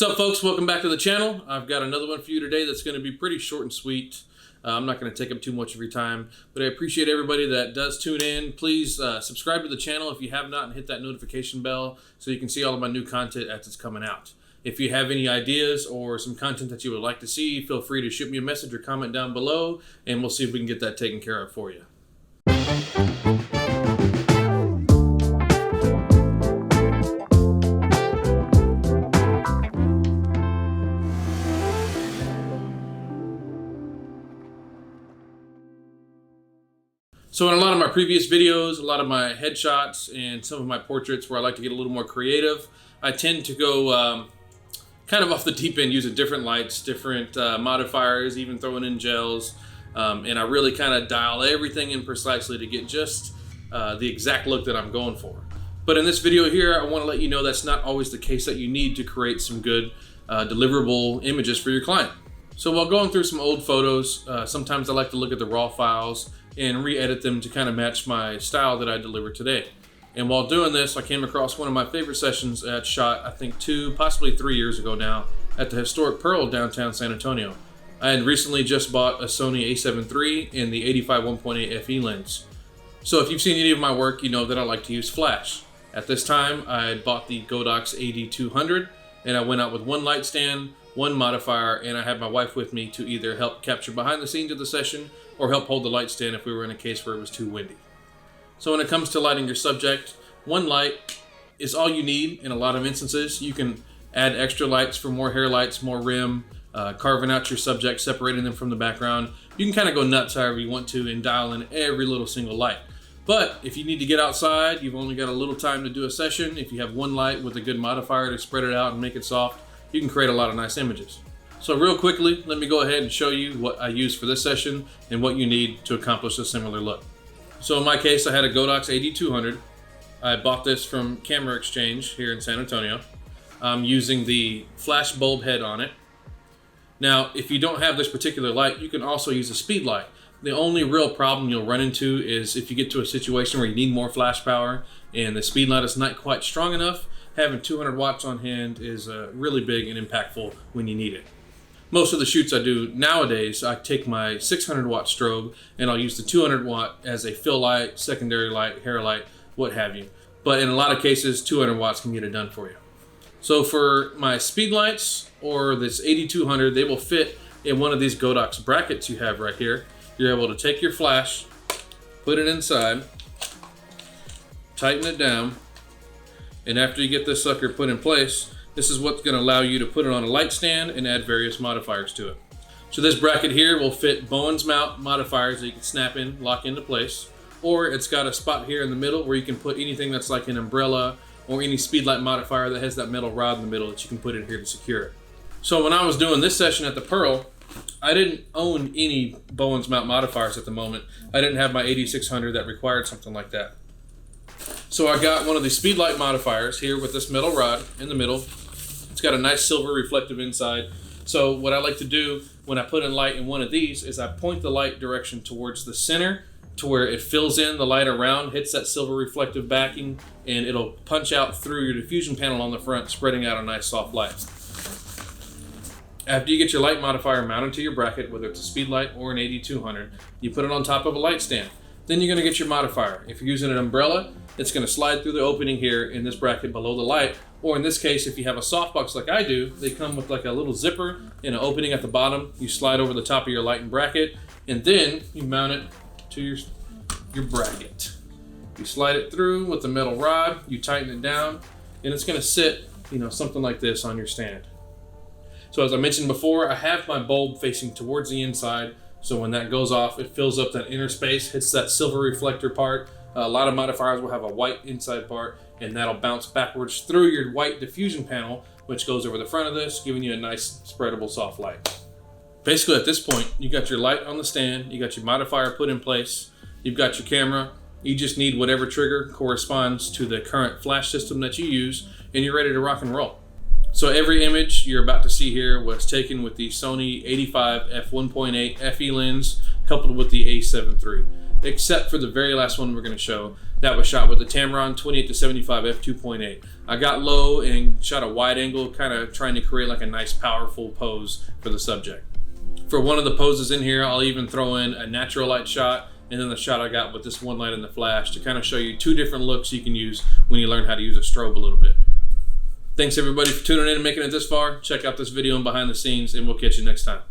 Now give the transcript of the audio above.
What's up, folks? Welcome back to the channel. I've got another one for you today that's going to be pretty short and sweet. I'm not going to take up too much of your time, but I appreciate everybody that does tune in. Please subscribe to the channel if you have not and hit that notification bell so you can see all of my new content as it's coming out. If you have any ideas or some content that you would like to see, feel free to shoot me a message or comment down below, and we'll see if we can get that taken care of for you. So in a lot of my previous videos, a lot of my headshots and some of my portraits where I like to get a little more creative, I tend to go kind of off the deep end, using different lights, different modifiers, even throwing in gels. And I really kind of dial everything in precisely to get just the exact look that I'm going for. But in this video here, I want to let you know that's not always the case, that you need to create some good deliverable images for your client. So while going through some old photos, sometimes I like to look at the raw files and re-edit them to kind of match my style that I deliver today. And while doing this, I came across one of my favorite sessions I had shot, I think 2, possibly 3 years ago now, at the historic Pearl downtown San Antonio. I had recently just bought a Sony A7iii and the 85 1.8 FE lens. So if you've seen any of my work, you know that I like to use flash. At this time, I had bought the Godox AD200, and I went out with one light stand, one modifier, and I had my wife with me to either help capture behind the scenes of the session or help hold the light stand if we were in a case where it was too windy. So when it comes to lighting your subject, one light is all you need in a lot of instances. You can add extra lights for more hair lights, more rim, carving out your subject, separating them from the background. You can kind of go nuts however you want to and dial in every little single light. But if you need to get outside, you've only got a little time to do a session. If you have one light with a good modifier to spread it out and make it soft, you can create a lot of nice images. So real quickly, let me go ahead and show you what I used for this session and what you need to accomplish a similar look. So in my case, I had a Godox AD200. I bought this from Camera Exchange here in San Antonio. I'm using the flash bulb head on it. Now, if you don't have this particular light, you can also use a speed light. The only real problem you'll run into is if you get to a situation where you need more flash power and the speed light is not quite strong enough, having 200 watts on hand is really big and impactful when you need it. Most of the shoots I do nowadays, I take my 600 watt strobe and I'll use the 200 watt as a fill light, secondary light, hair light, what have you. But in a lot of cases, 200 watts can get it done for you. So for my speed lights or this AD200, they will fit in one of these Godox brackets you have right here. You're able to take your flash, put it inside, tighten it down, and after you get this sucker put in place, this is what's going to allow you to put it on a light stand and add various modifiers to it. So this bracket here will fit Bowen's mount modifiers that you can snap in, lock into place, or it's got a spot here in the middle where you can put anything that's like an umbrella or any speedlight modifier that has that metal rod in the middle that you can put in here to secure it. So when I was doing this session at the Pearl, I didn't own any Bowen's mount modifiers at the moment. I didn't have my 8600 that required something like that. So I got one of the speedlight modifiers here with this metal rod in the middle. It's got a nice silver reflective inside. So what I like to do when I put in light in one of these is I point the light direction towards the center to where it fills in the light around, hits that silver reflective backing, and it'll punch out through your diffusion panel on the front, spreading out a nice soft light. After you get your light modifier mounted to your bracket, whether it's a speed light or an AD200, you put it on top of a light stand. Then you're going to get your modifier. If you're using an umbrella, it's going to slide through the opening here in this bracket below the light. Or in this case, if you have a softbox like I do, they come with like a little zipper and an opening at the bottom. You slide over the top of your light and bracket, and then you mount it to your bracket. You slide it through with the metal rod, you tighten it down, and it's going to sit, something like this on your stand. So as I mentioned before, I have my bulb facing towards the inside. So when that goes off, it fills up that inner space, hits that silver reflector part. A lot of modifiers will have a white inside part, and that'll bounce backwards through your white diffusion panel, which goes over the front of this, giving you a nice spreadable soft light. Basically at this point, you got your light on the stand, you got your modifier put in place, you've got your camera, you just need whatever trigger corresponds to the current flash system that you use, and you're ready to rock and roll. So every image you're about to see here was taken with the Sony 85 f1.8 FE lens coupled with the A7 III, except for the very last one we're going to show. That was shot with the Tamron 28-75 f2.8. I got low and shot a wide angle, kind of trying to create like a nice powerful pose for the subject. For one of the poses in here, I'll even throw in a natural light shot and then the shot I got with this one light and the flash to kind of show you two different looks you can use when you learn how to use a strobe a little bit. Thanks everybody for tuning in and making it this far. Check out this video and behind the scenes, and we'll catch you next time.